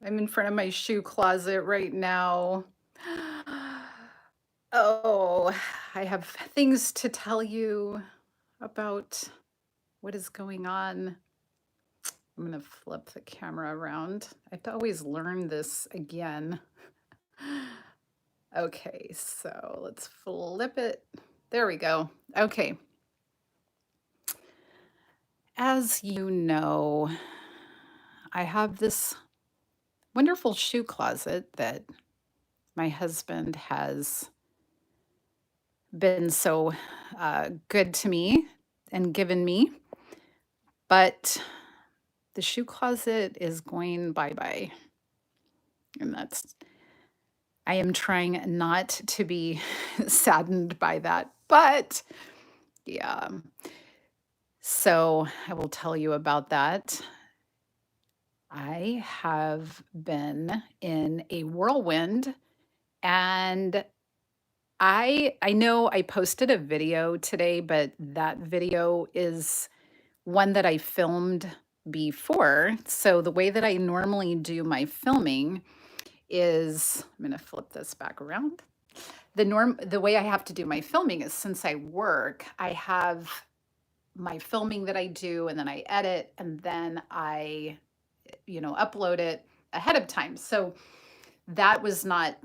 I'm in front of my shoe closet right now. Oh, I have things to tell you about what is going on. I'm going to flip the camera around. I have to always learn this again. Okay, so let's flip it. There we go. Okay. As you know, I have this wonderful shoe closet that my husband has been so good to me and given me, but the shoe closet is going bye bye. And I am trying not to be saddened by that, but yeah. So I will tell you about that. I have been in a whirlwind, and I know I posted a video today, but that video is one that I filmed before. So the way that I normally do my filming is I'm going to flip this back around. The way I have to do my filming is, since I work, I have my filming that I do, and then I edit, and then I upload it ahead of time. So that was not,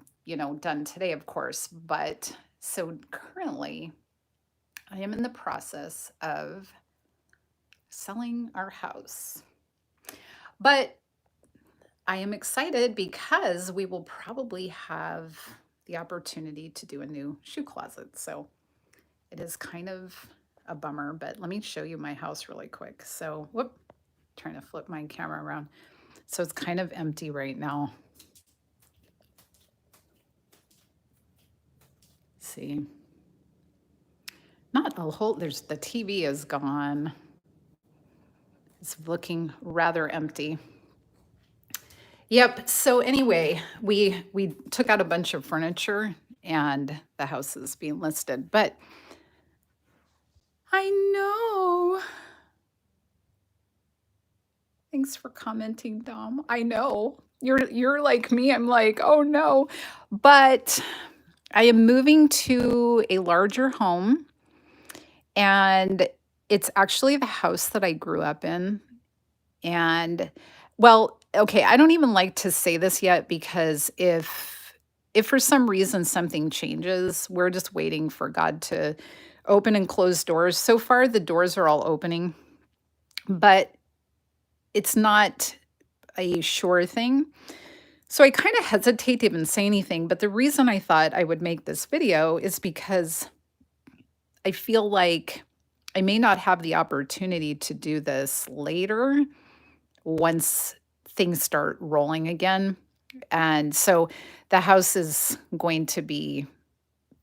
done today, of course, but so currently I am in the process of selling our house. But I am excited because we will probably have the opportunity to do a new shoe closet. So it is kind of a bummer, but let me show you my house really quick. So, trying to flip my camera around. So it's kind of empty right now. See, not a whole, there's the TV is gone. It's looking rather empty. Yep. So anyway, we took out a bunch of furniture and the house is being listed. But I know. Thanks for commenting, Dom. I know. You're like me. I'm like, "Oh no." But I am moving to a larger home, and it's actually the house that I grew up in. And well, okay, I don't even like to say this yet, because if for some reason something changes, we're just waiting for God to open and close doors. So far the doors are all opening, but it's not a sure thing. So I kind of hesitate to even say anything, but the reason I thought I would make this video is because I feel like I may not have the opportunity to do this later once things start rolling again. And so the house is going to be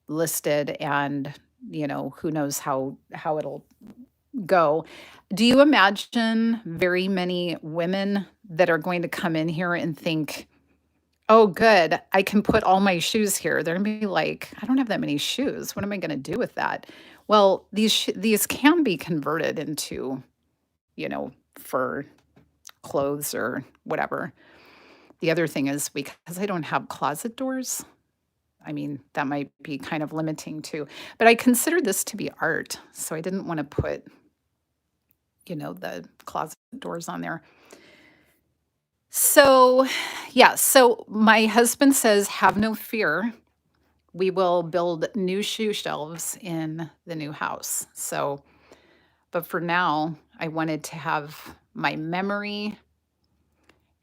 listed, and who knows how it'll go. Do you imagine very many women that are going to come in here and think, "Oh, good, I can put all my shoes here"? They're gonna be like, "I don't have that many shoes. What am I gonna do with that?" Well, these can be converted into, for clothes or whatever. The other thing is, because I don't have closet doors, I mean, that might be kind of limiting too. But I consider this to be art, so I didn't want to put, the closet doors on there. So, yeah, so my husband says, "Have no fear. We will build new shoe shelves in the new house." So, but for now, I wanted to have my memory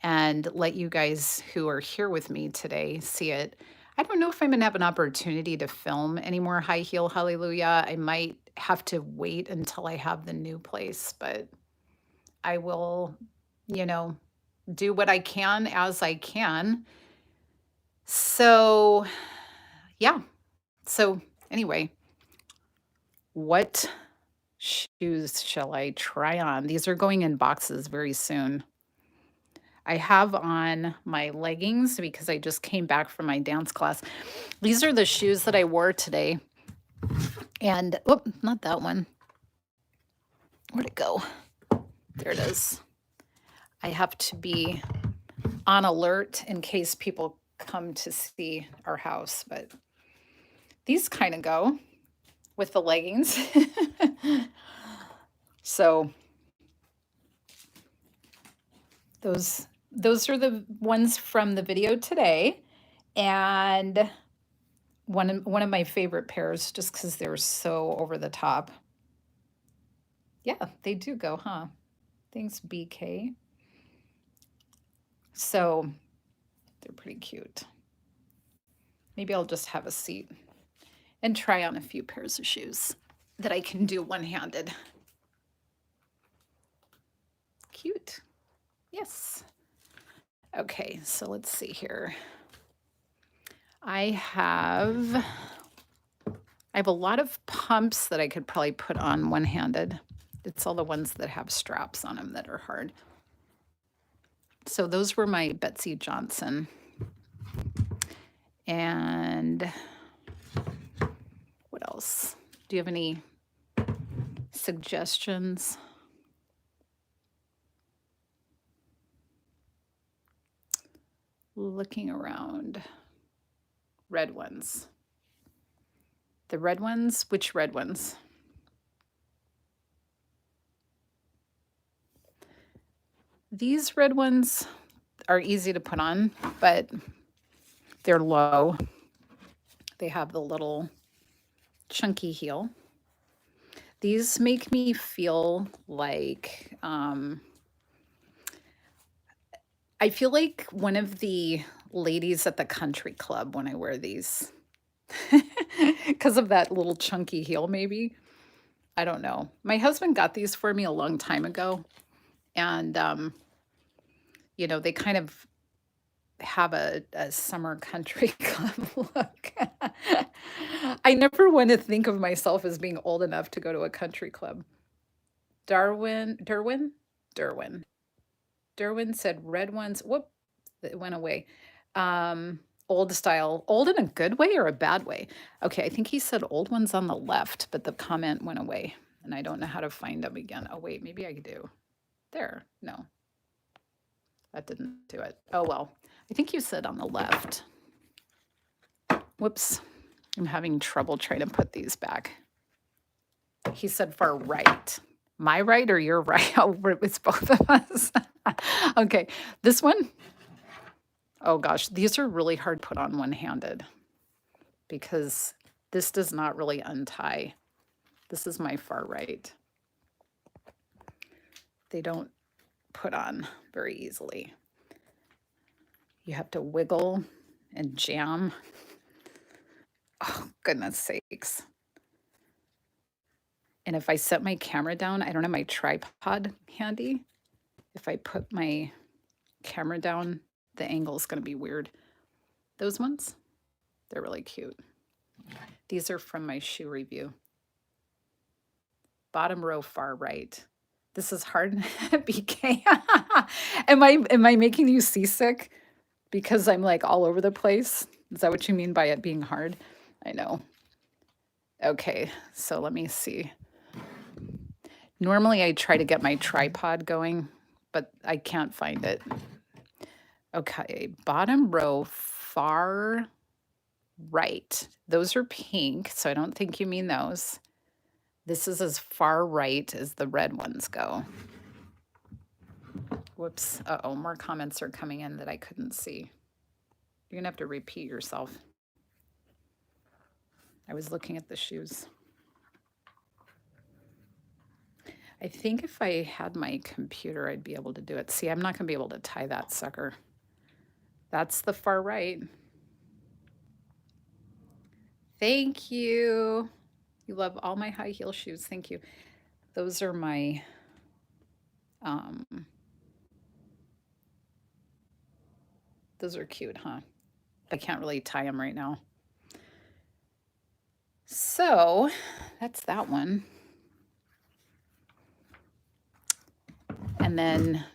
and let you guys who are here with me today see it. I don't know if I'm going to have an opportunity to film any more High Heel Hallelujah. I might have to wait until I have the new place, but I will, you know, do what I can as I can. So, yeah. So, anyway, what shoes shall I try on? These are going in boxes very soon. I have on my leggings because I just came back from my dance class. These are the shoes that I wore today. And, oh, not that one. Where'd it go? There it is. I have to be on alert in case people come to see our house. But these kind of go with the leggings. So those are the ones from the video today. And one of my favorite pairs, just because they're so over the top. Yeah, they do go, huh? Thanks, BK. So they're pretty cute. Maybe I'll just have a seat and try on a few pairs of shoes that I can do one-handed. Cute. Yes. Okay, so let's see here. I have a lot of pumps that I could probably put on one-handed. It's all the ones that have straps on them that are hard. So those were my Betsey Johnson. And what else? Do you have any suggestions? Looking around. Red ones. The red ones? Which red ones? These red ones are easy to put on, but they're low. They have the little chunky heel. These make me feel like I feel like one of the ladies at the country club when I wear these because of that little chunky heel, maybe. I don't know. My husband got these for me a long time ago, and they kind of have a summer country club look. I never want to think of myself as being old enough to go to a country club. Derwin said red ones. Whoop, it went away. Old style, old in a good way or a bad way? Okay, I think he said old ones on the left, but the comment went away, and I don't know how to find them again. Oh wait, maybe I do. There, no, that didn't do it. Oh well, I think you said on the left. Whoops, I'm having trouble trying to put these back. He said far right. My right or your right? Oh, it's both of us. Okay, this one. Oh gosh, these are really hard to put on one-handed because this does not really untie. This is my far right. They don't put on very easily. You have to wiggle and jam. Oh, goodness sakes. And if I set my camera down, I don't have my tripod handy. If I put my camera down, the angle is going to be weird. Those ones, they're really cute. These are from my shoe review. Bottom row, far right. This is hard, BK. Am I making you seasick because I'm like all over the place? Is that what you mean by it being hard? I know. Okay, so let me see. Normally I try to get my tripod going, but I can't find it. Okay, bottom row, far right. Those are pink, so I don't think you mean those. This is as far right as the red ones go. Whoops. Uh-oh, more comments are coming in that I couldn't see. You're going to have to repeat yourself. I was looking at the shoes. I think if I had my computer, I'd be able to do it. See, I'm not going to be able to tie that sucker. That's the far right. Thank you. You love all my high heel shoes. Thank you. Those are my those are cute, huh? I can't really tie them right now. So that's that one. And then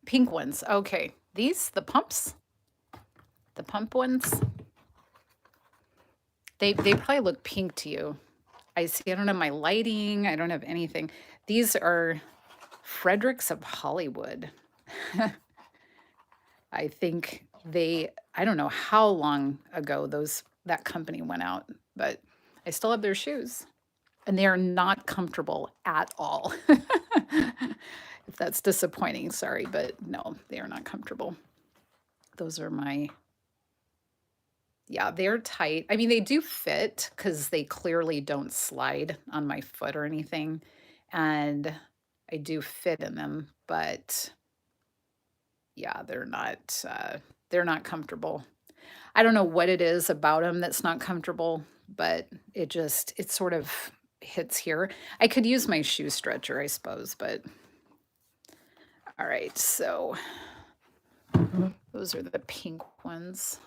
pink ones. Okay, these, the pumps, the pump ones, they probably look pink to you. I see, I don't have my lighting. I don't have anything. These are Fredericks of Hollywood. I think I don't know how long ago that company went out, but I still have their shoes and they are not comfortable at all. If that's disappointing, sorry, but no, they are not comfortable. Those are yeah, they're tight. I mean, they do fit because they clearly don't slide on my foot or anything. And I do fit in them, but yeah, they're not comfortable. I don't know what it is about them that's not comfortable, but it sort of hits here. I could use my shoe stretcher, I suppose, but all right, so those are the pink ones.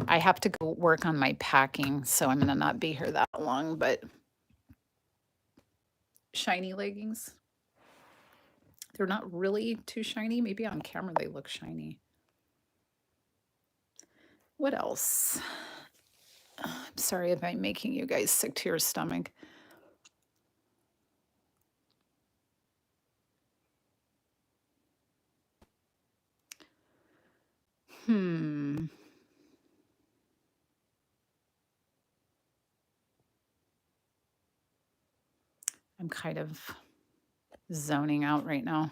I have to go work on my packing, so I'm gonna not be here that long, but shiny leggings. They're not really too shiny. Maybe on camera they look shiny. What else? I'm sorry if I'm making you guys sick to your stomach. Hmm. I'm kind of zoning out right now.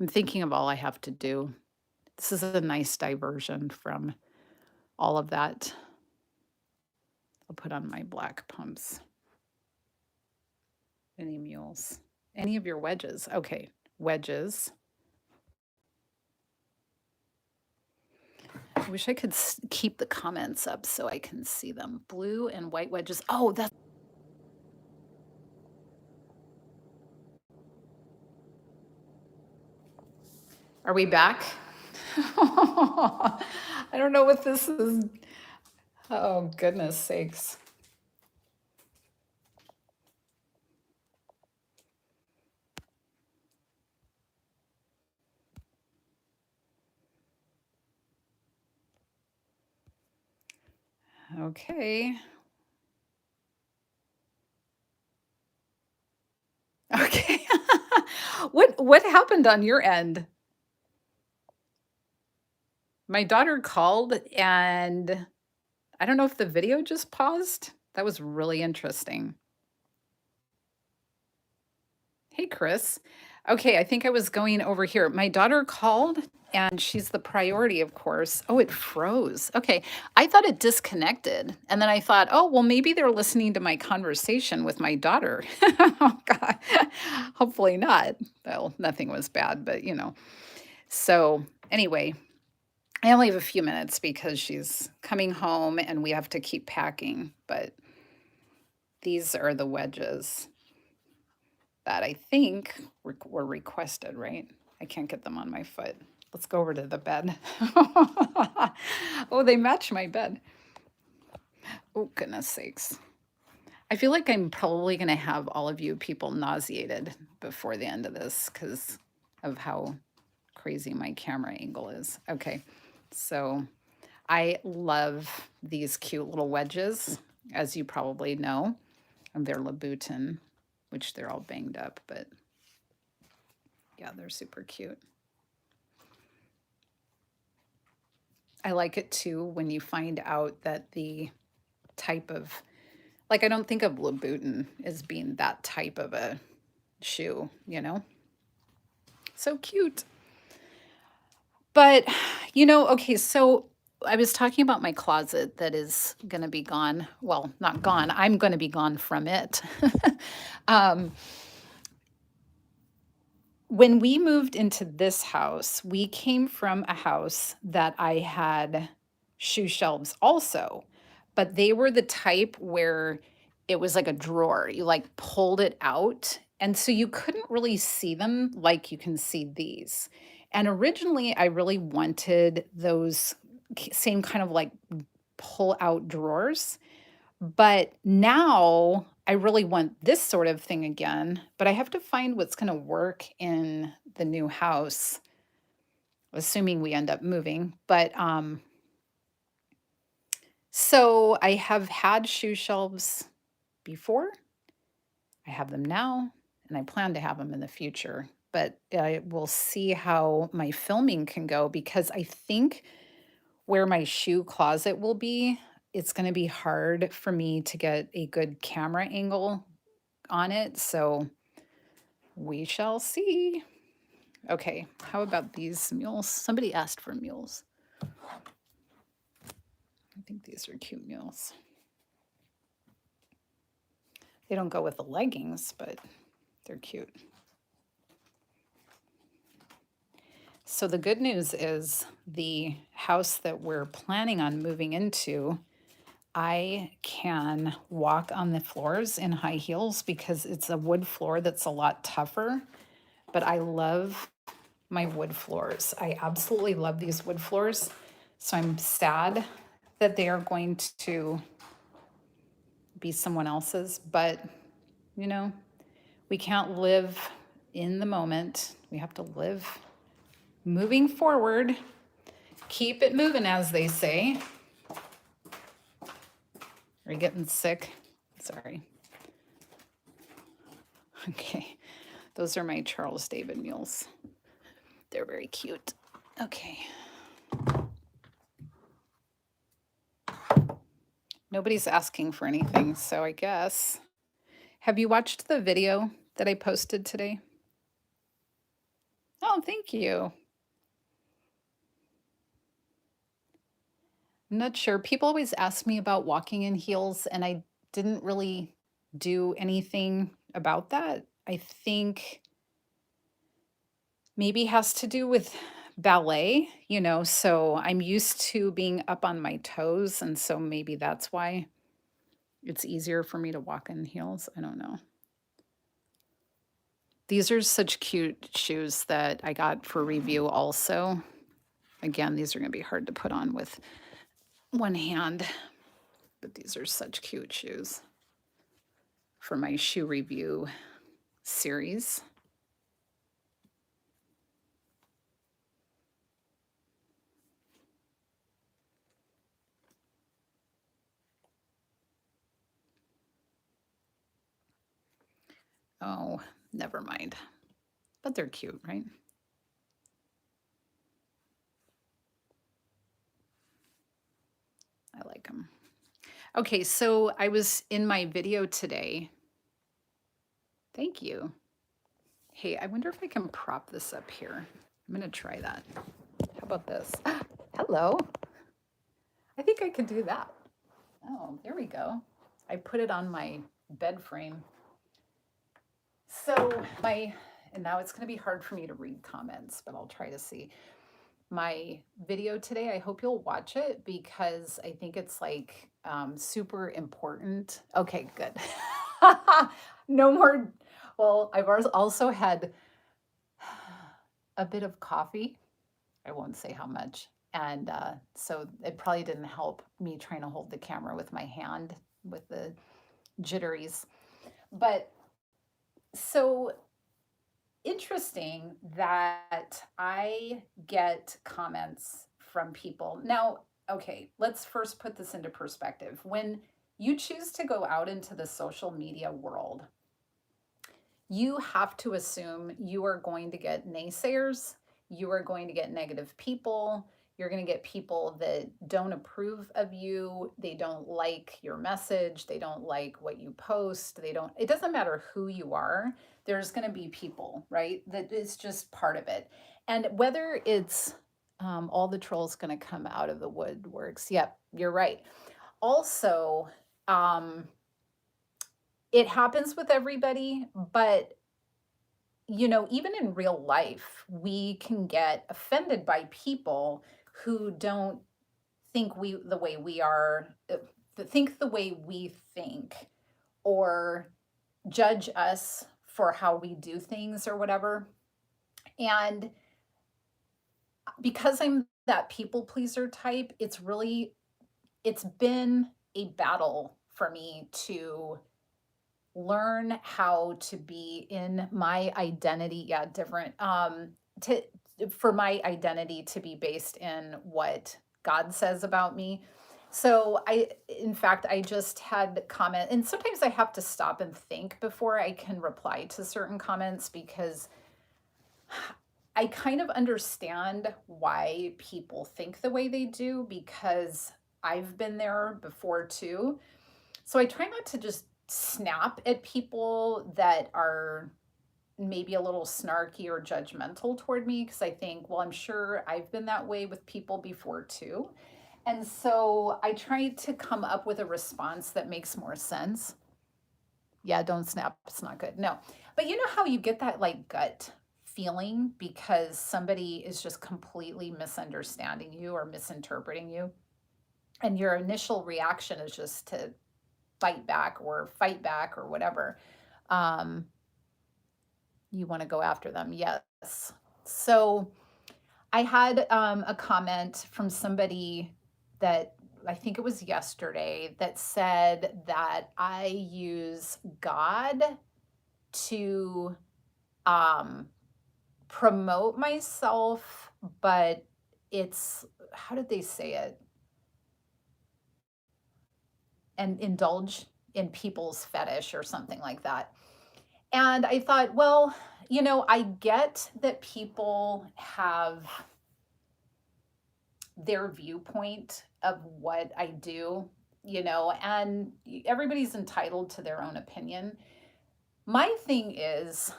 I'm thinking of all I have to do. This is a nice diversion from all of that. I'll put on my black pumps. Any mules? Any of your wedges? Okay, wedges. I wish I could keep the comments up so I can see them. Blue and white wedges. Oh, that's. Are we back? I don't know what this is. Oh, goodness sakes. Okay. Okay. What happened on your end? My daughter called and I don't know if the video just paused. That was really interesting. Hey, Chris. Okay, I think I was going over here. My daughter called and she's the priority, of course. Oh, it froze. Okay. I thought it disconnected. And then I thought, oh, well, maybe they're listening to my conversation with my daughter. Oh, God. Hopefully not. Well, nothing was bad, but So, anyway, I only have a few minutes because she's coming home and we have to keep packing. But these are the wedges that I think were requested, right? I can't get them on my foot. Let's go over to the bed. Oh, they match my bed. Oh, goodness sakes. I feel like I'm probably going to have all of you people nauseated before the end of this because of how crazy my camera angle is. Okay, so I love these cute little wedges, as you probably know. And they're Louboutin, which they're all banged up, but yeah, they're super cute. I like it too when you find out that the type of, like, I don't think of Louboutin as being that type of a shoe, So cute. But, okay, so I was talking about my closet that is going to be gone. Well, not gone. I'm going to be gone from it. um, when we moved into this house, we came from a house that I had shoe shelves also, but they were the type where it was like a drawer. You like pulled it out. And so you couldn't really see them like you can see these. And originally, I really wanted those same kind of like pull out drawers. But now I really want this sort of thing again, but I have to find what's going to work in the new house, assuming we end up moving. But so I have had shoe shelves before. I have them now, and I plan to have them in the future. but I will see how my filming can go because I think where my shoe closet will be, it's going to be hard for me to get a good camera angle on it. So we shall see. Okay, how about these mules? Somebody asked for mules. I think these are cute mules. They don't go with the leggings, but they're cute. So the good news is the house that we're planning on moving into, I can walk on the floors in high heels because it's a wood floor that's a lot tougher. But I love my wood floors. I absolutely love these wood floors. So I'm sad that they are going to be someone else's, but you know, we can't live in the moment. We have to live moving forward. Keep it moving, as they say. Are you getting sick? Sorry. Okay. Those are my Charles David mules. They're very cute. Okay. Nobody's asking for anything, so I guess. Have you watched the video that I posted today? Oh, thank you. I'm not sure. People always ask me about walking in heels, and I didn't really do anything about that. I think maybe has to do with ballet, so I'm used to being up on my toes, and so maybe that's why it's easier for me to walk in heels. I don't know. These are such cute shoes that I got for review also. Again, these are going to be hard to put on with one hand, but these are such cute shoes for my shoe review series. Oh, never mind. But they're cute, right? I like them. Okay, so I was in my video today. Thank you. Hey, I wonder if I can prop this up here. I'm going to try that. How about this? Hello. I think I could do that. Oh, there we go. I put it on my bed frame. So and now it's going to be hard for me to read comments, but I'll try to see. My video today, I hope you'll watch it because I think it's like super important. Okay, good. No more. Well, I've also had a bit of coffee. I won't say how much. And so it probably didn't help me trying to hold the camera with my hand with the jitteries. But so interesting that I get comments from people. Now, okay, let's first put this into perspective. When you choose to go out into the social media world, you have to assume you are going to get naysayers, you are going to get negative people, you're going to get people that don't approve of you, they don't like your message, they don't like what you post, it doesn't matter who you are, there's going to be people, right? That is just part of it. And whether it's all the trolls going to come out of the woodworks, yep, you're right. Also, it happens with everybody, but even in real life, we can get offended by people who don't think the way we are, think the way we think, or judge us for how we do things or whatever. And because I'm that people pleaser type, it's been a battle for me to learn how to be in my identity, different, for my identity to be based in what God says about me. So in fact, I just had comment, and sometimes I have to stop and think before I can reply to certain comments because I kind of understand why people think the way they do because I've been there before too. So I try not to just snap at people that are maybe a little snarky or judgmental toward me because I think, well, I'm sure I've been that way with people before too. And so I try to come up with a response that makes more sense. Yeah, don't snap. It's not good. No. But you know how you get that like gut feeling because somebody is just completely misunderstanding you or misinterpreting you? And your initial reaction is just to fight back or whatever. Um, you want to go after them. Yes. So I had a comment from somebody that I think it was yesterday that said that I use God to um, promote myself, but it's, how did they say it? And indulge in people's fetish or something like that. And I thought, well, I get that people have their viewpoint of what I do, and everybody's entitled to their own opinion. My thing is,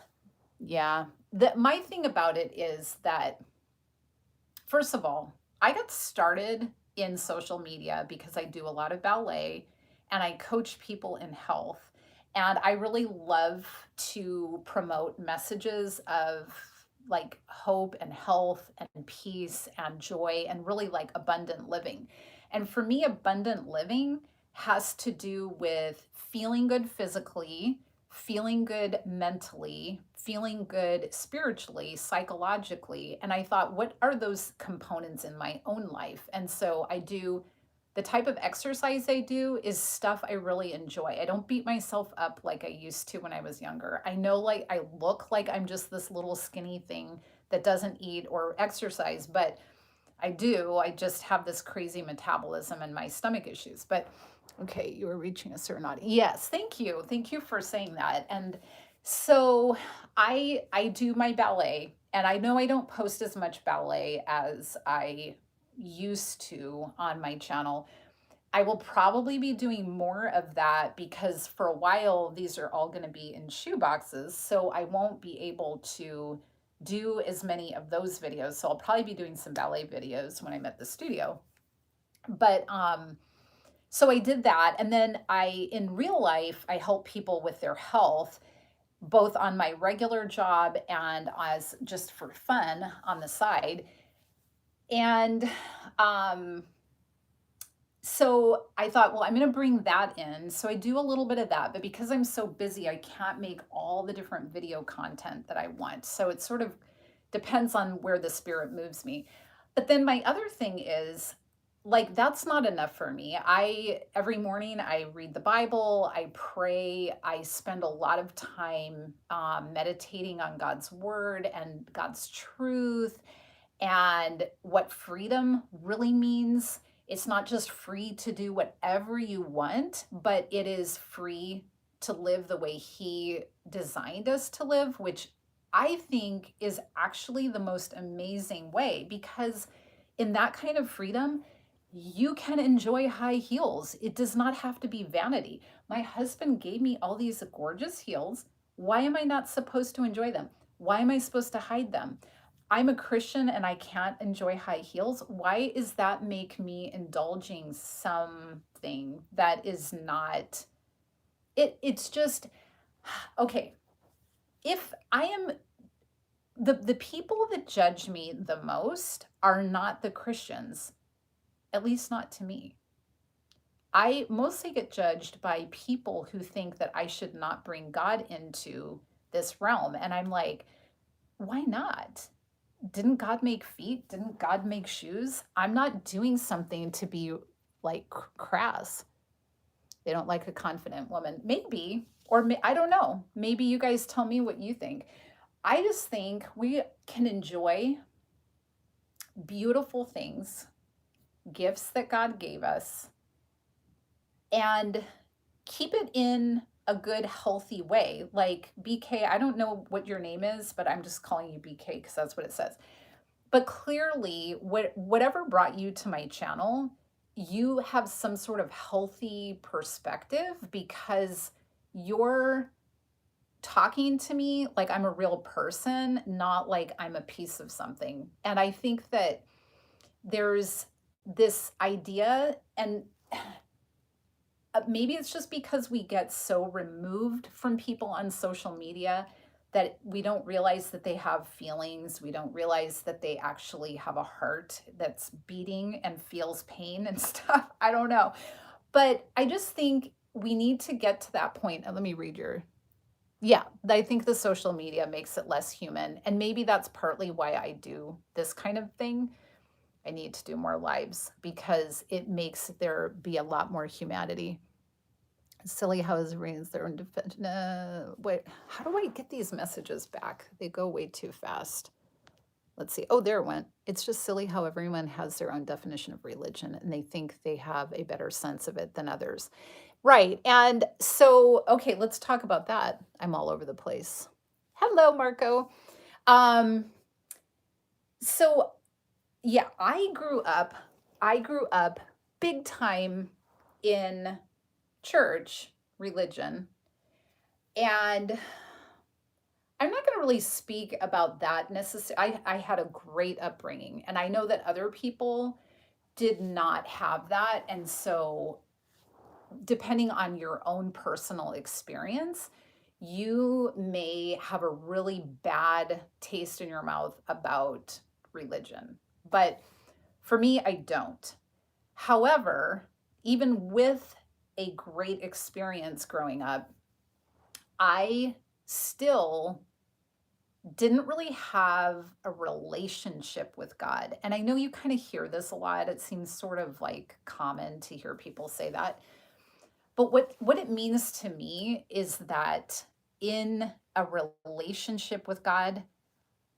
yeah, my thing about it is that, first of all, I got started in social media because I do a lot of ballet and I coach people in health. And I really love to promote messages of like hope and health and peace and joy and really like abundant living. And for me, abundant living has to do with feeling good physically, feeling good mentally, feeling good spiritually, psychologically. And I thought, what are those components in my own life? And so I do the type of exercise I do is stuff I really enjoy. I don't beat myself up like I used to when I was younger. I know like I look like I'm just this little skinny thing that doesn't eat or exercise, but I do. I just have this crazy metabolism and my stomach issues. But okay, you were reaching a certain audience. Yes, thank you. Thank you for saying that. And so I do my ballet and I know I don't post as much ballet as I used to on my channel. I will probably be doing more of that because for a while these are all going to be in shoe boxes, so I won't be able to do as many of those videos. So I'll probably be doing some ballet videos when I'm at the studio. But so I did that, and then in real life I help people with their health both on my regular job and as just for fun on the side. And um so I thought, well, I'm going to bring that in. So I do a little bit of that, but because I'm so busy, I can't make all the different video content that I want. So it sort of depends on where the spirit moves me. But then my other thing is like that's not enough for me. I every morning I read the Bible, I pray, I spend a lot of time meditating on God's word and God's truth and what freedom really means. It's not just free to do whatever you want, but it is free to live the way He designed us to live, which I think is actually the most amazing way because in that kind of freedom, you can enjoy high heels. It does not have to be vanity. My husband gave me all these gorgeous heels. Why am I not supposed to enjoy them? Why am I supposed to hide them? I'm a Christian and I can't enjoy high heels. Why is that make me indulging something that is not it's just okay. If I am the people that judge me the most are not the Christians, at least not to me. I mostly get judged by people who think that I should not bring God into this realm. And I'm like, why not? Didn't God make feet? Didn't God make shoes? I'm not doing something to be like crass. They don't like a confident woman. Maybe, I don't know. Maybe you guys tell me what you think. I just think we can enjoy beautiful things, gifts that God gave us, and keep it in a good, healthy way. Like BK, I don't know what your name is, but I'm just calling you BK because that's what it says. But clearly, whatever brought you to my channel, you have some sort of healthy perspective because you're talking to me like I'm a real person, not like I'm a piece of something. And I think that there's this idea, and maybe it's just because we get so removed from people on social media that we don't realize that they have feelings. We don't realize that they actually have a heart that's beating and feels pain and stuff. I don't know. But I just think we need to get to that point. And let me read your. Yeah, I think the social media makes it less human. And maybe that's partly why I do this kind of thing. I need to do more lives because it makes there be a lot more humanity. Silly how his reigns their own defense. No, wait, how do I get these messages back? They go way too fast. Let's see. Oh, there it went. It's just silly how everyone has their own definition of religion and they think they have a better sense of it than others. Right. And so, okay, let's talk about that. I'm all over the place. Hello, Marco. Um, so yeah, I grew up big time in church religion, and I'm not going to really speak about that necessarily. I had a great upbringing, and I know that other people did not have that. And so, depending on your own personal experience, you may have a really bad taste in your mouth about religion. But for me, I don't. However, even with a great experience growing up, I still didn't really have a relationship with God. And I know you kind of hear this a lot. It seems sort of like common to hear people say that. But what it means to me is that in a relationship with God,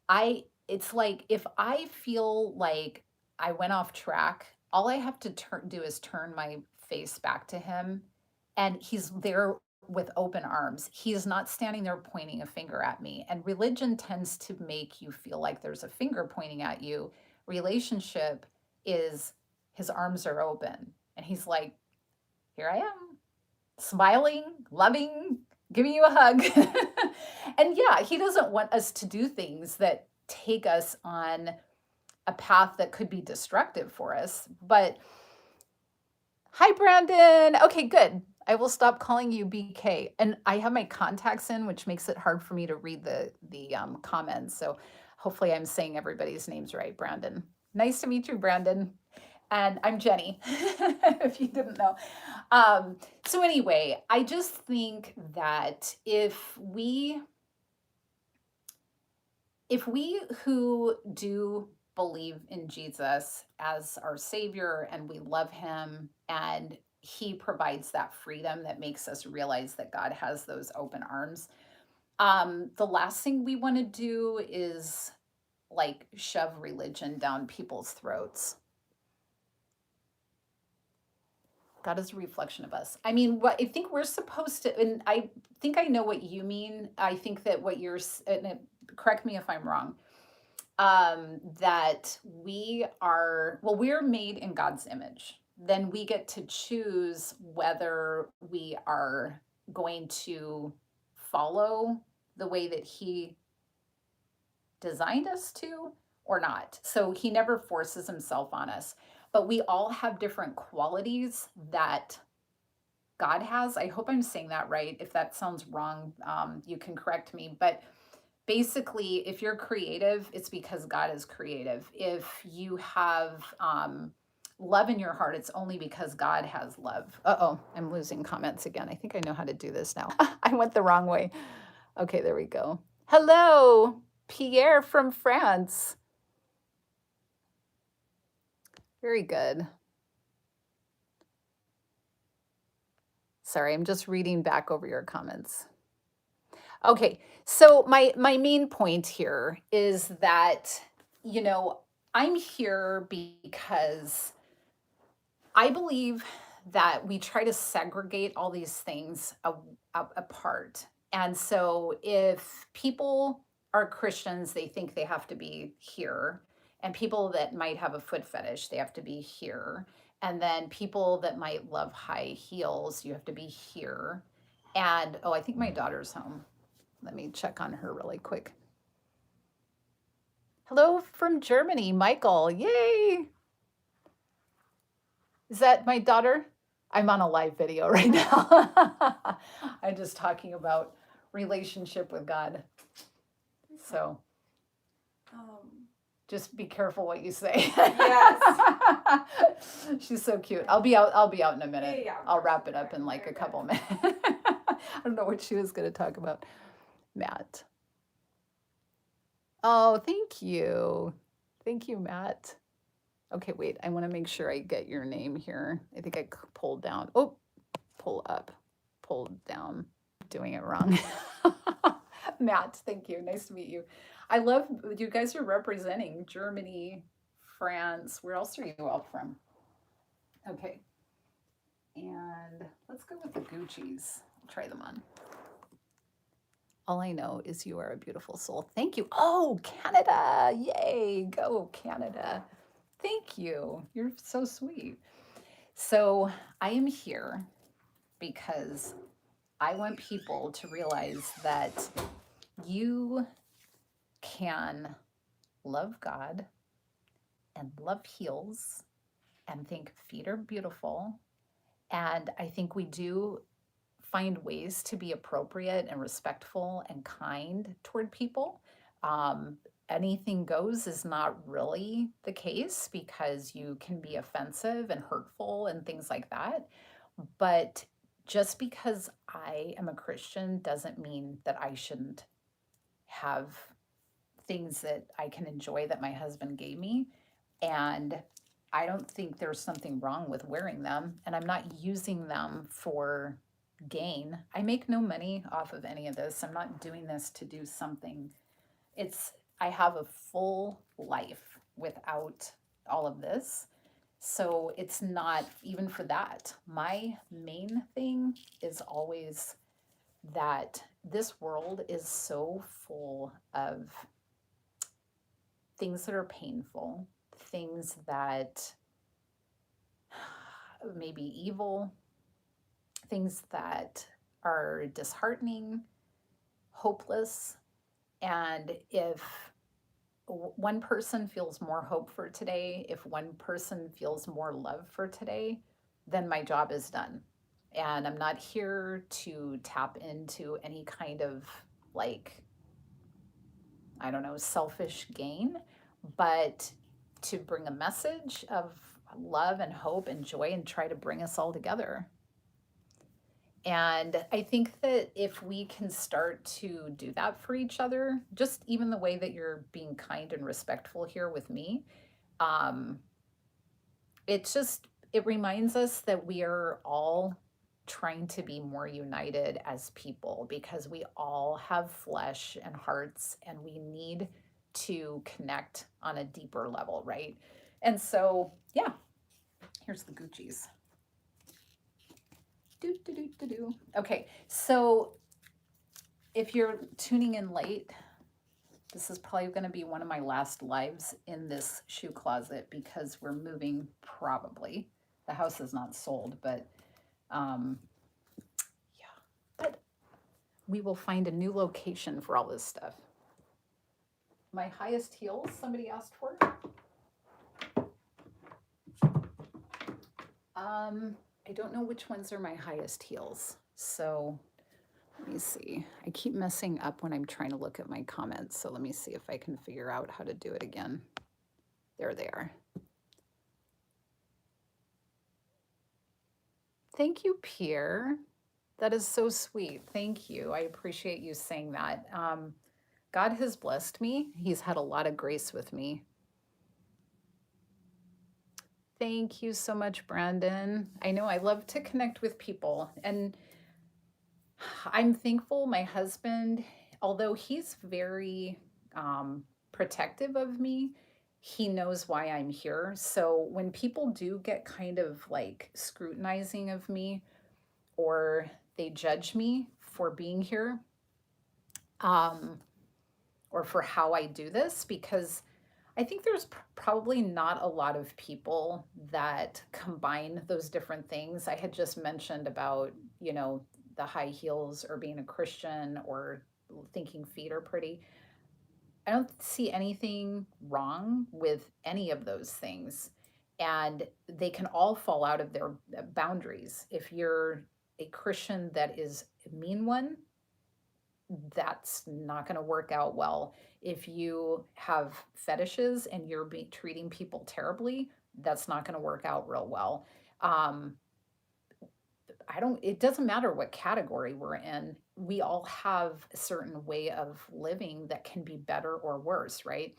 I it's like if I feel like I went off track, all I have to do is turn my face back to him, and he's there with open arms. He is not standing there pointing a finger at me. And religion tends to make you feel like there's a finger pointing at you. Relationship is his arms are open and he's like, "Here I am, smiling, loving, giving you a hug." And yeah, he doesn't want us to do things that take us on a path that could be destructive for us. But hi, Brandon. Okay, good. I will stop calling you BK. And I have my contacts in, which makes it hard for me to read the comments. So hopefully I'm saying everybody's names right, Brandon. Nice to meet you, Brandon. And I'm Jenny, if you didn't know. So anyway, I just think that if we who do believe in Jesus as our savior and we love him and he provides that freedom that makes us realize that God has those open arms, the last thing we want to do is like shove religion down people's throats. God is a reflection of us. I mean, what I think we're supposed to, and I think I know what you mean. I think that what you're, correct me if I'm wrong, that we are, well, we're made in God's image. Then we get to choose whether we are going to follow the way that he designed us to or not. So he never forces himself on us. But we all have different qualities that God has. I hope I'm saying that right. If that sounds wrong, you can correct me. But basically, if you're creative, it's because God is creative. If you have love in your heart, it's only because God has love. Uh-oh, I'm losing comments again. I think I know how to do this now. I went the wrong way. Okay, there we go. Hello, Pierre from France. Very good. Sorry, I'm just reading back over your comments. Okay, so my main point here is that, I'm here because I believe that we try to segregate all these things apart. And so if people are Christians, they think they have to be here. And people that might have a foot fetish, they have to be here. And then people that might love high heels, you have to be here. And oh, I think my daughter's home. Let me check on her really quick. Hello from Germany, Michael. Yay! Is that my daughter? I'm on a live video right now. I'm just talking about relationship with God. So just be careful what you say. Yes. She's so cute. I'll be out in a minute. Yeah. I'll wrap it up in like a couple minutes. I don't know what she was going to talk about. Matt. Oh, thank you. Thank you, Matt. Okay, wait. I want to make sure I get your name here. I think I pulled down. Oh, pull up, pull down. Doing it wrong. Matt, thank you. Nice to meet you. I love you guys are representing Germany, France. Where else are you all from? Okay. And let's go with the Gucci's. I'll try them on. All I know is you are a beautiful soul. Thank you. Oh, Canada. Yay. Go, Canada. Thank you. You're so sweet. So I am here because I want people to realize that you can love God and love heels and think feet are beautiful. And I think we do find ways to be appropriate and respectful and kind toward people. Anything goes is not really the case because you can be offensive and hurtful and things like that. But just because I am a Christian doesn't mean that I shouldn't have things that I can enjoy that my husband gave me. And I don't think there's something wrong with wearing them. And I'm not using them for gain. I make no money off of any of this. I'm not doing this to do something. I have a full life without all of this. So it's not even for that. My main thing is always that this world is so full of things that are painful, things that may be evil, things that are disheartening, hopeless. And if one person feels more hope for today, if one person feels more love for today, then my job is done. And I'm not here to tap into any kind of like, I don't know, selfish gain, but to bring a message of love and hope and joy and try to bring us all together. And I think that if we can start to do that for each other, just even the way that you're being kind and respectful here with me, um, it reminds us that we are all trying to be more united as people because we all have flesh and hearts and we need to connect on a deeper level, right? And so, yeah, here's the Gucci's. Okay, so if you're tuning in late, this is probably going to be one of my last lives in this shoe closet because we're moving probably. The house is not sold, but yeah, but we will find a new location for all this stuff. My highest heels, somebody asked for. I don't know which ones are my highest heels. So let me see. I keep messing up when I'm trying to look at my comments. So let me see if I can figure out how to do it again. There they are. Thank you, Pierre. That is so sweet. Thank you. I appreciate you saying that. God has blessed me. He's had a lot of grace with me. Thank you so much, Brandon. I know I love to connect with people, and I'm thankful my husband, although he's very protective of me, he knows why I'm here. So when people do get kind of like scrutinizing of me or they judge me for being here, um, or for how I do this, because I think there's probably not a lot of people that combine those different things. I had just mentioned about, the high heels or being a Christian or thinking feet are pretty. I don't see anything wrong with any of those things. And they can all fall out of their boundaries. If you're a Christian that is a mean one, that's not going to work out well. If you have fetishes and you're treating people terribly, that's not going to work out real well. Um, it doesn't matter what category we're in. We all have a certain way of living that can be better or worse, right?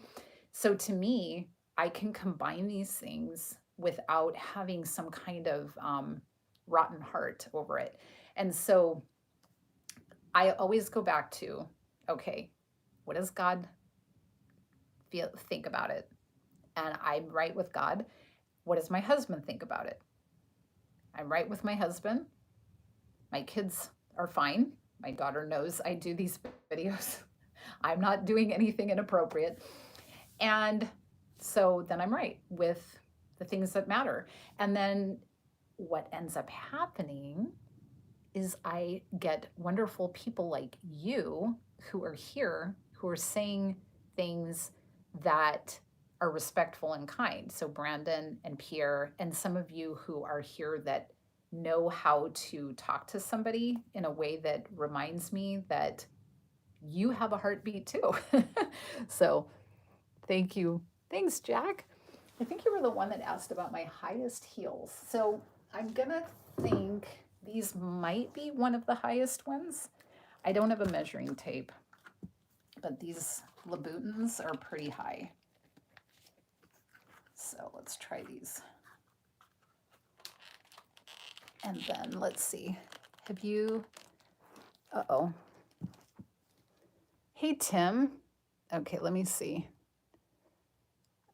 So to me, I can combine these things without having some kind of rotten heart over it. And so I always go back to, okay, what does God think about it? And I'm right with God. What does my husband think about it? I'm right with my husband. My kids are fine. My daughter knows I do these videos. I'm not doing anything inappropriate. And so then I'm right with the things that matter. And then what ends up happening is I get wonderful people like you who are here, who are saying things that are respectful and kind. So, Brandon and Pierre, and some of you who are here that know how to talk to somebody in a way that reminds me that you have a heartbeat too. So, thank you. Thanks, Jack. I think you were the one that asked about my highest heels. So, I'm gonna think these might be one of the highest ones. I don't have a measuring tape, but these Louboutins are pretty high. So let's try these. And then let's see. Have you, uh-oh. Hey, Tim. Okay, let me see.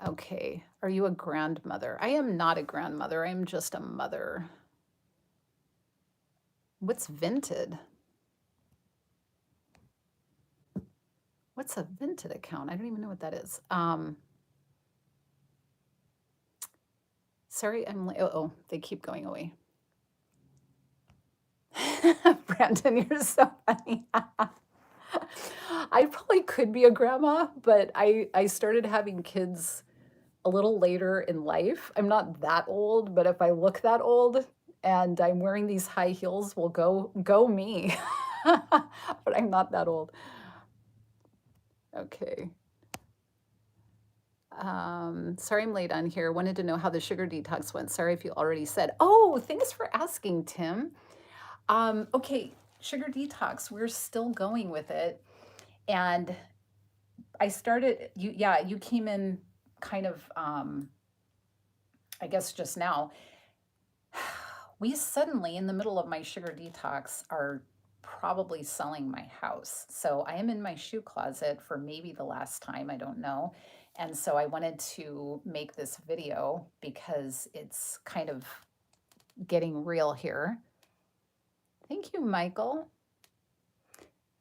Okay, are you a grandmother? I am not a grandmother. I am just a mother. What's Vinted? What's a Vinted account? I don't even know what that is. Sorry, I'm like, oh, they keep going away. Brandon, you're so funny. I probably could be a grandma, but I started having kids a little later in life. I'm not that old, but if I look that old and I'm wearing these high heels, well, go me. But I'm not that old. Okay. Sorry I'm late on here. Wanted to know how the sugar detox went. Sorry if you already said. Oh, thanks for asking, Tim. Okay, sugar detox. We're still going with it, and I started. You came in kind of. I guess just now. We suddenly, in the middle of my sugar detox, are probably selling my house. So I am in my shoe closet for maybe the last time. I don't know. And so I wanted to make this video because it's kind of getting real here. Thank you, Michael.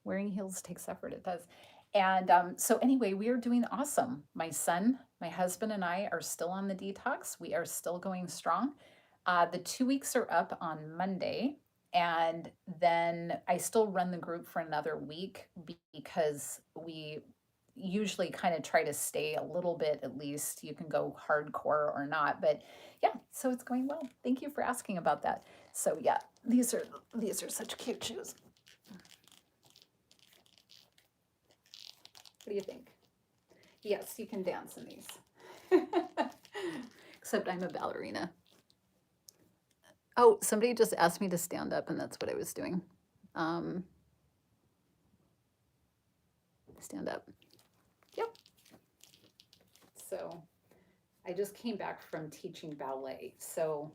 Wearing heels takes effort, it does. And so, anyway, we are doing awesome. My son, my husband, and I are still on the detox. We are still going strong. The 2 weeks are up on Monday. And then I still run the group for another week because we usually kind of try to stay a little bit at least. You can go hardcore or not, but yeah, so it's going well. Thank you for asking about that. So yeah, these are such cute shoes. What do you think? Yes, you can dance in these. Except I'm a ballerina. Oh, somebody just asked me to stand up, and that's what I was doing. Stand up. Yep. So I just came back from teaching ballet. So,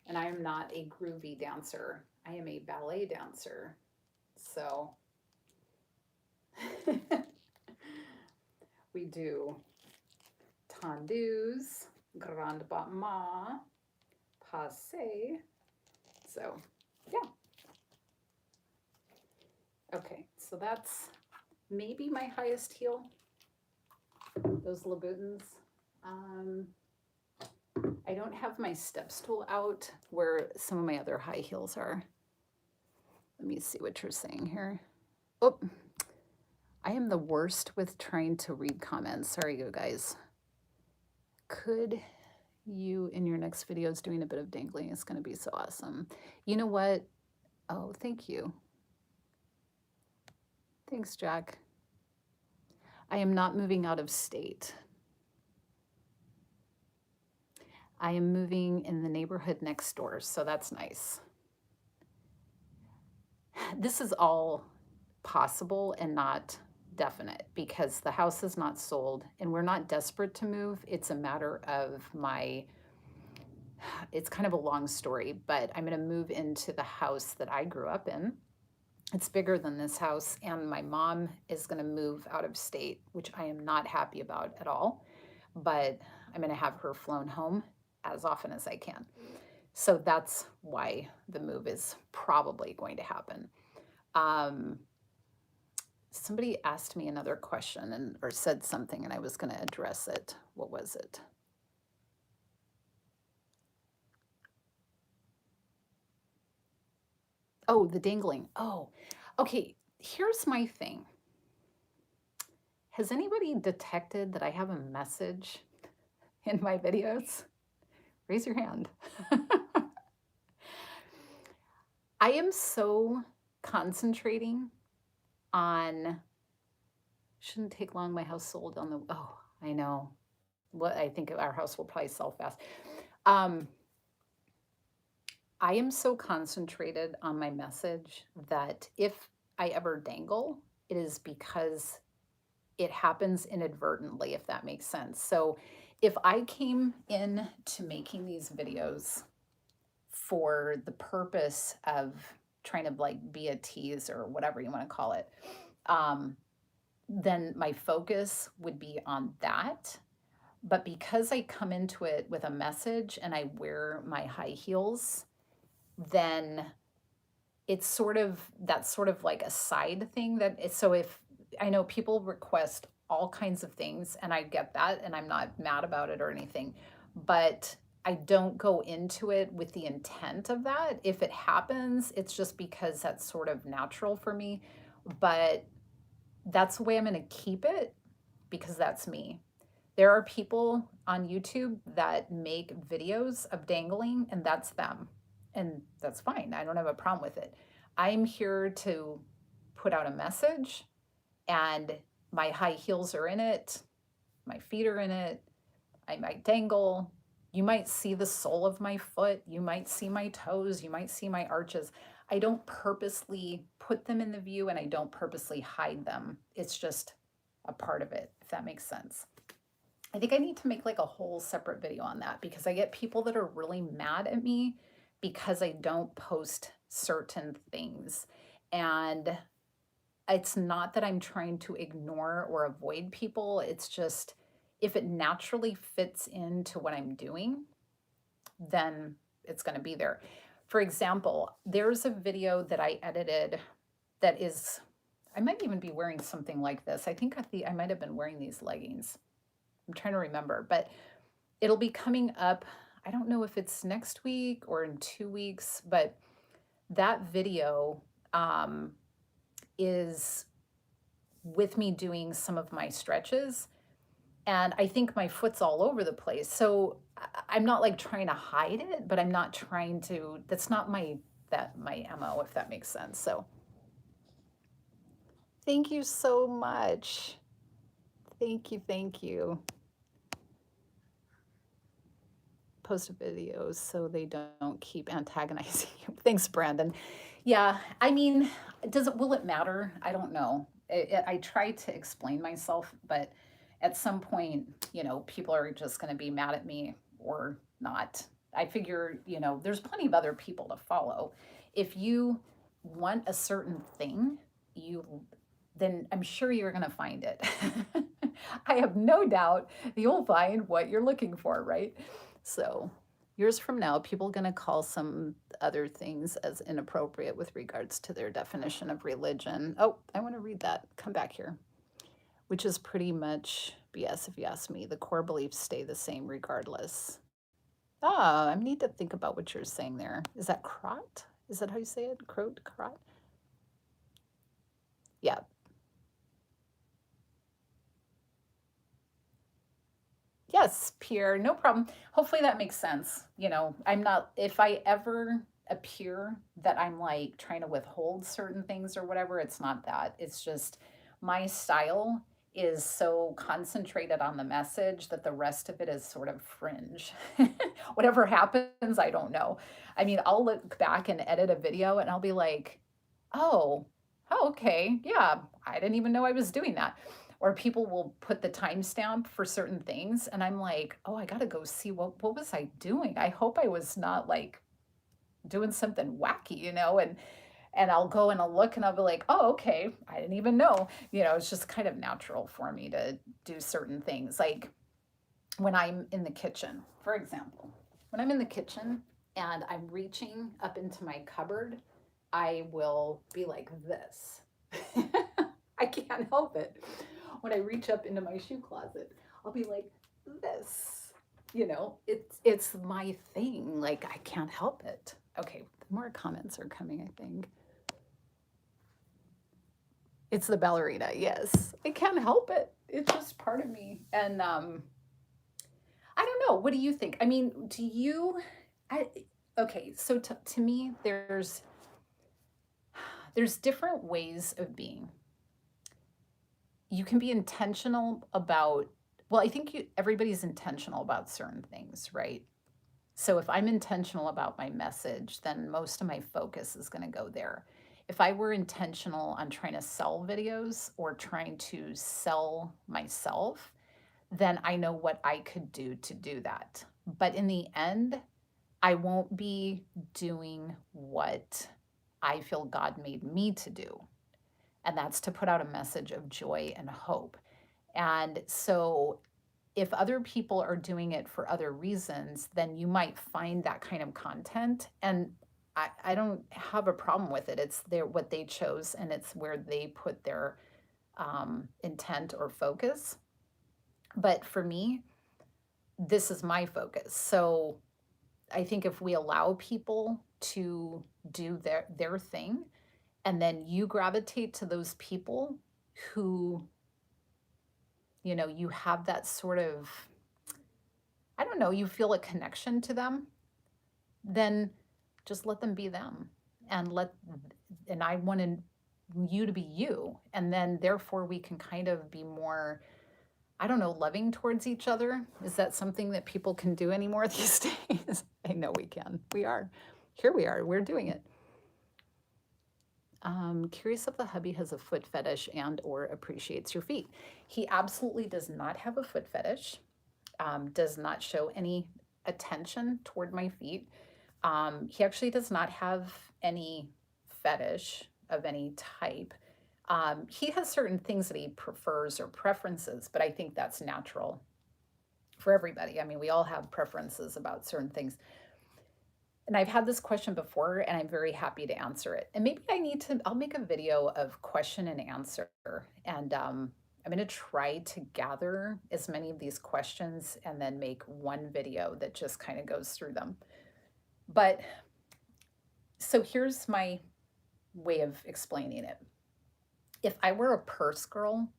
and I am not a groovy dancer. I am a ballet dancer. So we do. douze, grande mama, passe. So, yeah. Okay, so that's maybe my highest heel, those Louboutins. Um, I don't have my step stool out where some of my other high heels are. Let me see what you're saying here. Oh, I am the worst with trying to read comments. Sorry, you guys. Could you, in your next videos, doing a bit of dangling? It's going to be so awesome. You know what? Oh, thank you. Thanks, Jack. I am not moving out of state. I am moving in the neighborhood next door, so that's nice. This is all possible and not definite because the house is not sold and we're not desperate to move. It's a matter of it's kind of a long story, but I'm going to move into the house that I grew up in. It's bigger than this house, and my mom is going to move out of state, which I am not happy about at all, but I'm going to have her flown home as often as I can. So that's why the move is probably going to happen. Somebody asked me another question or said something, and I was going to address it. What was it? Oh, the dangling. Oh, okay. Here's my thing. Has anybody detected that I have a message in my videos? Raise your hand. I am so concentrating on, shouldn't take long, my house sold on the, oh, I know. What I think our house will probably sell fast. I am so concentrated on my message that if I ever dangle, it is because it happens inadvertently, if that makes sense. So if I came in to making these videos for the purpose of trying to like be a tease or whatever you want to call it, then my focus would be on that. But because I come into it with a message and I wear my high heels, then it's that's sort of like a side thing so if I know people request all kinds of things and I get that and I'm not mad about it or anything, but I don't go into it with the intent of that. If it happens, it's just because that's sort of natural for me, but that's the way I'm going to keep it because that's me. There are people on YouTube that make videos of dangling and that's them. And that's fine. I don't have a problem with it. I'm here to put out a message, and my high heels are in it. My feet are in it. I might dangle. You might see the sole of my foot. You might see my toes. You might see my arches. I don't purposely put them in the view and I don't purposely hide them. It's just a part of it, if that makes sense. I think I need to make like a whole separate video on that because I get people that are really mad at me because I don't post certain things. And it's not that I'm trying to ignore or avoid people. It's just if it naturally fits into what I'm doing, then it's going to be there. For example, there's a video that I edited that is, I might even be wearing something like this. I think I might have been wearing these leggings. I'm trying to remember, but it'll be coming up. I don't know if it's next week or in 2 weeks, but that video is with me doing some of my stretches. And I think my foot's all over the place. So I'm not like trying to hide it, but I'm not trying to, that's not my MO, if that makes sense. So thank you so much. Thank you. Thank you. Post videos so they don't keep antagonizing you. Thanks, Brandon. Yeah, I mean, will it matter? I don't know. I try to explain myself, but at some point, people are just going to be mad at me or not. I figure, there's plenty of other people to follow. If you want a certain thing, then I'm sure you're going to find it. I have no doubt you'll find what you're looking for, right? So, years from now, people are going to call some other things as inappropriate with regards to their definition of religion. Oh, I want to read that. Come back here. Which is pretty much BS if you ask me. The core beliefs stay the same regardless. Ah, I need to think about what you're saying there. Is that crot? Is that how you say it? Crot? Crot? Yeah. Yes, Pierre, no problem. Hopefully that makes sense. I'm not, if I ever appear that I'm like trying to withhold certain things or whatever, it's not that. It's just my style is so concentrated on the message that the rest of it is sort of fringe. Whatever happens, I don't know. I mean, I'll look back and edit a video and I'll be like, oh, oh, okay. Yeah, I didn't even know I was doing that. Or people will put the timestamp for certain things and I'm like, oh, I gotta go see what was I doing? I hope I was not like doing something wacky, and I'll go and I'll look and I'll be like, oh, okay, I didn't even know. It's just kind of natural for me to do certain things. Like when I'm in the kitchen, for example, when I'm in the kitchen and I'm reaching up into my cupboard, I will be like this. I can't help it. When I reach up into my shoe closet, I'll be like this. It's my thing. Like I can't help it. Okay, more comments are coming, I think. It's the ballerina, yes. I can't help it. It's just part of me. And I don't know. What do you think? I mean, do you I okay, so to me there's different ways of being. You can be intentional about, well, I think everybody's intentional about certain things, right? So if I'm intentional about my message, then most of my focus is going to go there. If I were intentional on trying to sell videos or trying to sell myself, then I know what I could do to do that. But in the end, I won't be doing what I feel God made me to do. And that's to put out a message of joy and hope. And so if other people are doing it for other reasons, then you might find that kind of content. And I don't have a problem with it. It's what they chose and it's where they put their intent or focus. But for me, this is my focus. So I think if we allow people to do their thing, and then you gravitate to those people who, you have that sort of, I don't know, you feel a connection to them, then just let them be them and I wanted you to be you. And then therefore we can kind of be more, I don't know, loving towards each other. Is that something that people can do anymore these days? I know we can. We are. Here we are. We're doing it. Curious if the hubby has a foot fetish and or appreciates your feet. He absolutely does not have a foot fetish. Does not show any attention toward my feet. He actually does not have any fetish of any type. He has certain things that he prefers or preferences, but I think that's natural for everybody. I mean, we all have preferences about certain things. And I've had this question before, and I'm very happy to answer it. And maybe I'll make a video of question and answer. And I'm going to try to gather as many of these questions and then make one video that just kind of goes through them. But so here's my way of explaining it. If I were a purse girl,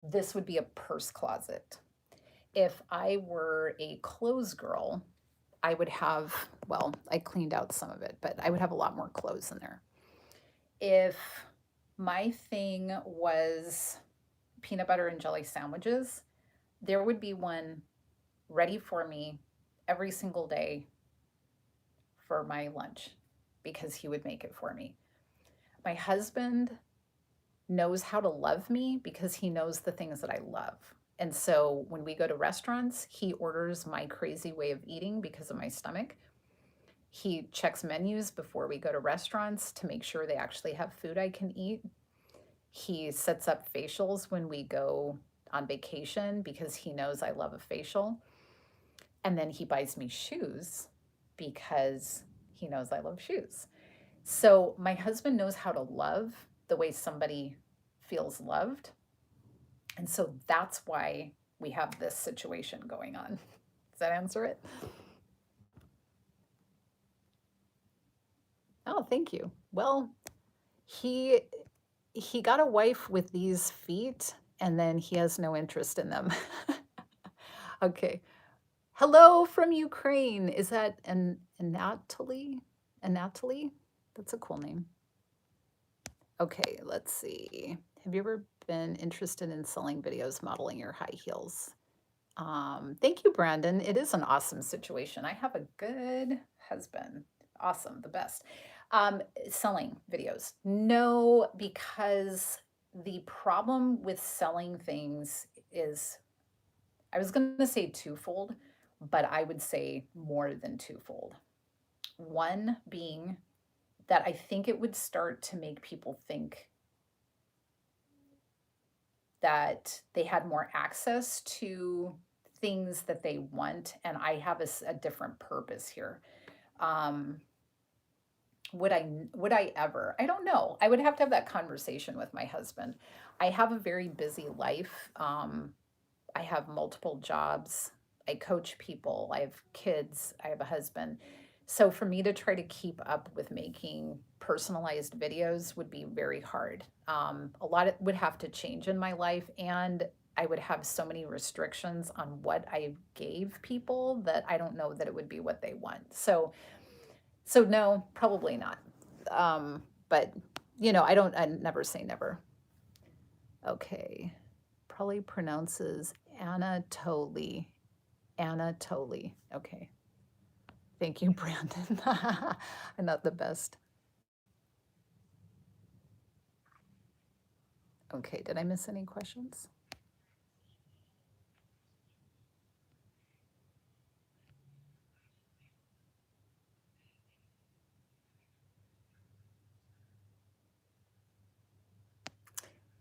this would be a purse closet. If I were a clothes girl, I would have, well, I cleaned out some of it, but I would have a lot more clothes in there. If my thing was peanut butter and jelly sandwiches, there would be one ready for me every single day for my lunch because he would make it for me. My husband knows how to love me because he knows the things that I love. And so when we go to restaurants, he orders my crazy way of eating because of my stomach. He checks menus before we go to restaurants to make sure they actually have food I can eat. He sets up facials when we go on vacation because he knows I love a facial. And then he buys me shoes because he knows I love shoes. So my husband knows how to love the way somebody feels loved. And so that's why we have this situation going on. Does that answer it? Oh, thank you. Well, he he got a wife with these feet and then he has no interest in them. Okay. Hello from Ukraine. Is that an Anatoly? Anatoly? That's a cool name. Okay, let's see. Have you ever been interested in selling videos modeling your high heels? Thank you, Brandon. It is an awesome situation. I have a good husband. Awesome, the best. Selling videos. No, because the problem with selling things is, I was going to say twofold, but I would say more than twofold. One being that I think it would start to make people think that they had more access to things that they want, and I have a different purpose here. Um, would I ever? I don't know. I would have to have that conversation with my husband. I have a very busy life. I have multiple jobs. I coach people. I have kids. I have a husband. So for me to try to keep up with making personalized videos would be very hard. A lot of, would have to change in my life, and I would have so many restrictions on what I gave people that I don't know that it would be what they want. So no, probably not. But I never say never. Okay, probably pronounces Anatoly. Anatoly. Okay. Thank you, Brandon. I'm not the best. Okay, did I miss any questions?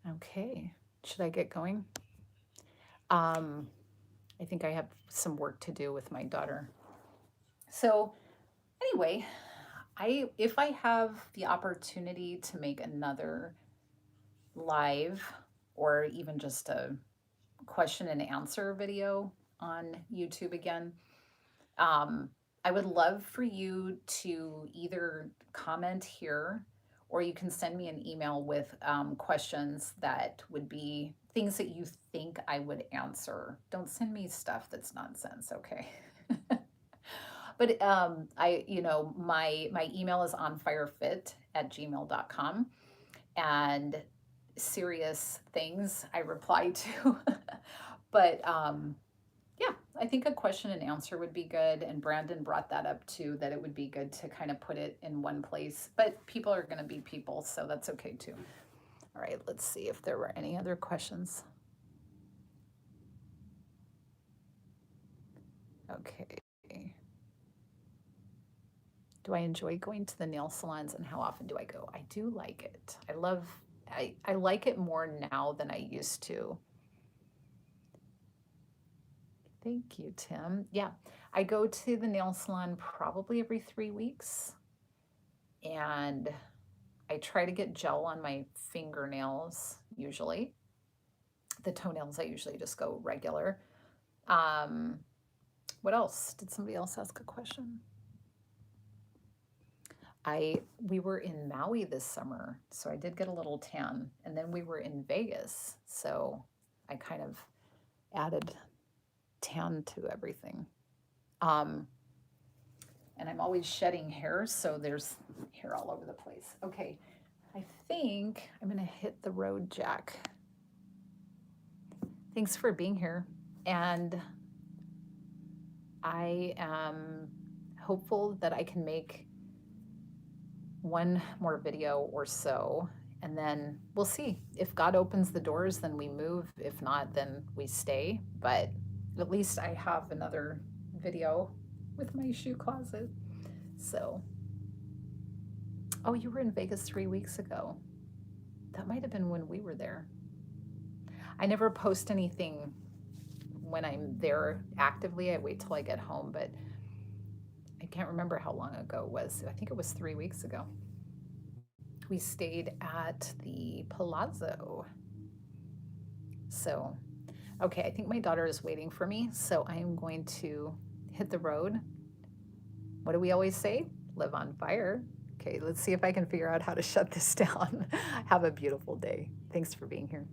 Okay, should I get going? I think I have some work to do with my daughter. So, anyway, if I have the opportunity to make another live or even just a question and answer video on YouTube again, I would love for you to either comment here or you can send me an email with questions that would be things that you think I would answer. Don't send me stuff that's nonsense, okay? But my email is onfirefit@gmail.com, and serious things I reply to. But yeah, I think a question and answer would be good. And Brandon brought that up too, that it would be good to kind of put it in one place. But people are going to be people, so that's okay too. All right, let's see if there were any other questions. Okay. Do I enjoy going to the nail salons and how often do I go? I do like it. I like it more now than I used to. Thank you, Tim. Yeah, I go to the nail salon probably every 3 weeks, and I try to get gel on my fingernails usually. The toenails, I usually just go regular. Um, what else? Did somebody else ask a question? We were in Maui this summer, so I did get a little tan, and then we were in Vegas, so I kind of added tan to everything. And I'm always shedding hair, so there's hair all over the place. Okay, I think I'm gonna hit the road, Jack. Thanks for being here, and I am hopeful that I can make one more video or so, and then we'll see. If God opens the doors, then we move. If not, then we stay. But at least I have another video with my shoe closet. So, oh, you were in Vegas 3 weeks ago. That might have been when we were there. I never post anything when I'm there actively. I wait till I get home, but I can't remember how long ago it was. I think it was 3 weeks ago. We stayed at the Palazzo. So, okay, I think my daughter is waiting for me, so I am going to hit the road. What do we always say? Live on fire. Okay, let's see if I can figure out how to shut this down. Have a beautiful day. Thanks for being here.